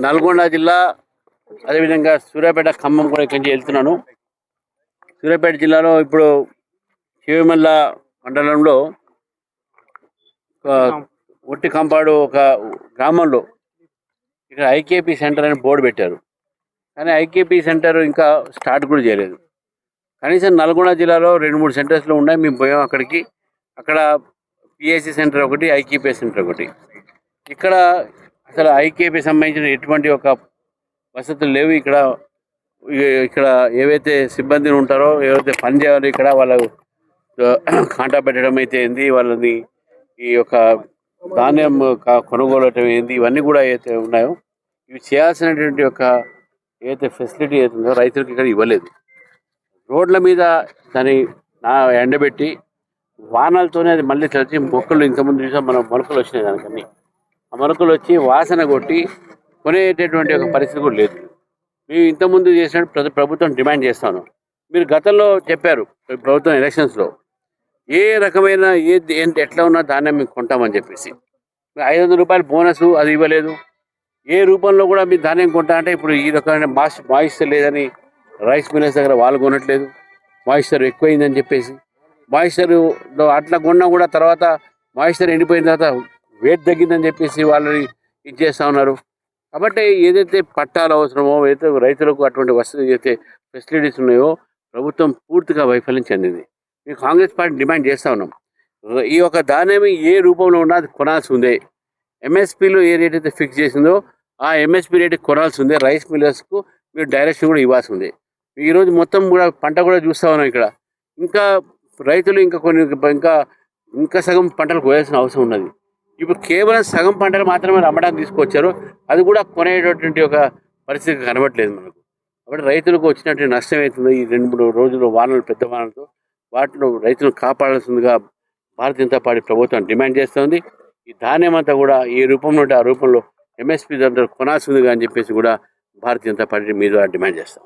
నల్గొండ జిల్లా అదేవిధంగా సూర్యాపేట ఖమ్మం కూడా ఇక్కడి నుంచి వెళ్తున్నాను. సూర్యాపేట జిల్లాలో ఇప్పుడు శివమల్ల మండలంలో ఒట్టి కంపాడు ఒక గ్రామంలో ఇక్కడ ఐకేపీ సెంటర్ అని బోర్డు పెట్టారు. కానీ ఐకేపీ సెంటర్ ఇంకా స్టార్ట్ కూడా చేయలేదు. కనీసం నల్గొండ జిల్లాలో 2-3 సెంటర్స్లో ఉన్నాయి. మేము పోయాం అక్కడికి. అక్కడ పిఎస్సి సెంటర్ ఒకటి, ఐకేపీ సెంటర్ ఒకటి. ఇక్కడ అసలు ఐకేపీ సంబంధించిన ఎటువంటి ఒక వసతులు లేవు. ఇక్కడ ఏవైతే సిబ్బందిని ఉంటారో, ఏవైతే పని చేయాలో ఇక్కడ వాళ్ళ కాంటా పెట్టడం అయితే ఏంది, వాళ్ళని ఈ యొక్క ధాన్యం కొనుగోలు ఏంది, ఇవన్నీ కూడా ఏదైతే ఉన్నాయో ఇవి చేయాల్సినటువంటి ఒక ఏదైతే ఫెసిలిటీ అవుతుందో రైతులకు ఇక్కడ ఇవ్వలేదు. రోడ్ల మీద దాన్ని ఎండబెట్టి వానలతోనే అది మళ్ళీ తెలిసి మొక్కలు ఇంతకుముందు చూసాం మనం, మొలకలు వచ్చినాయి దానికన్నీ. ఆ మొలకలు వచ్చి వాసన కొట్టి కొనేటటువంటి ఒక పరిస్థితి కూడా లేదు. మేము ఇంతకుముందు చేసినట్టు ప్రభుత్వం డిమాండ్ చేస్తాను. మీరు గతంలో చెప్పారు ప్రభుత్వం ఎలక్షన్స్లో ఏ రకమైన ఎట్లా ఉన్నా ధాన్యం మేము కొంటామని చెప్పేసి. 500 రూపాయలు బోనస్ అది ఇవ్వలేదు. ఏ రూపంలో కూడా మీరు ధాన్యం కొంటా అంటే ఇప్పుడు ఈ రకమైన మాయిశ్చర్ లేదని రైస్ మిల్లర్స్ దగ్గర వాళ్ళు కొనట్లేదు. మాయిశ్చర్ ఎక్కువైందని చెప్పేసి మాయిశ్చర్ అట్లా కొన్నా కూడా తర్వాత మాయిశ్చర్ ఎండిపోయిన తర్వాత వెయిట్ తగ్గిందని చెప్పేసి వాళ్ళని ఇచ్చేస్తూ ఉన్నారు. కాబట్టి ఏదైతే పట్టాలు అవసరమో, ఏదైతే రైతులకు అటువంటి వసతి ఏదైతే ఫెసిలిటీస్ ఉన్నాయో ప్రభుత్వం పూర్తిగా వైఫల్యం చెందింది. మేము కాంగ్రెస్ పార్టీ డిమాండ్ చేస్తూ ఉన్నాం. ఈ యొక్క ధాన్యం ఏ రూపంలో ఉన్నా అది కొనాల్సి ఉంది. ఎంఎస్పీలో ఏ రేట్ అయితే ఫిక్స్ చేసిందో ఆ ఎంఎస్పీ రేట్ కొనాల్సి ఉంది. రైస్ మిల్లర్స్కు మీరు డైరెక్షన్ కూడా ఇవ్వాల్సి ఉంది. ఈరోజు మొత్తం కూడా పంట కూడా చూస్తూ ఉన్నాం. ఇక్కడ ఇంకా రైతులు ఇంకా సగం పంటలు కోయాల్సిన అవసరం ఉన్నది. ఇప్పుడు కేవలం సగం పంటలు మాత్రమే అమ్మడానికి తీసుకొచ్చారు. అది కూడా కొనేటటువంటి ఒక పరిస్థితి కనబడలేదు మనకు. కాబట్టి రైతులకు వచ్చినటువంటి నష్టం అవుతుందో ఈ 2-3 రోజులు వానలు, పెద్ద వానలతో వాటిలో రైతులను కాపాడాల్సిందిగా భారతీయ జనతా పార్టీ ప్రభుత్వం డిమాండ్ చేస్తుంది. ఈ ధాన్యం అంతా కూడా ఏ రూపంలో ఉంటే ఆ రూపంలో ఎంఎస్పీ కొనాల్సిందిగా అని చెప్పేసి కూడా భారతీయ జనతా పార్టీ మీద డిమాండ్ చేస్తాం.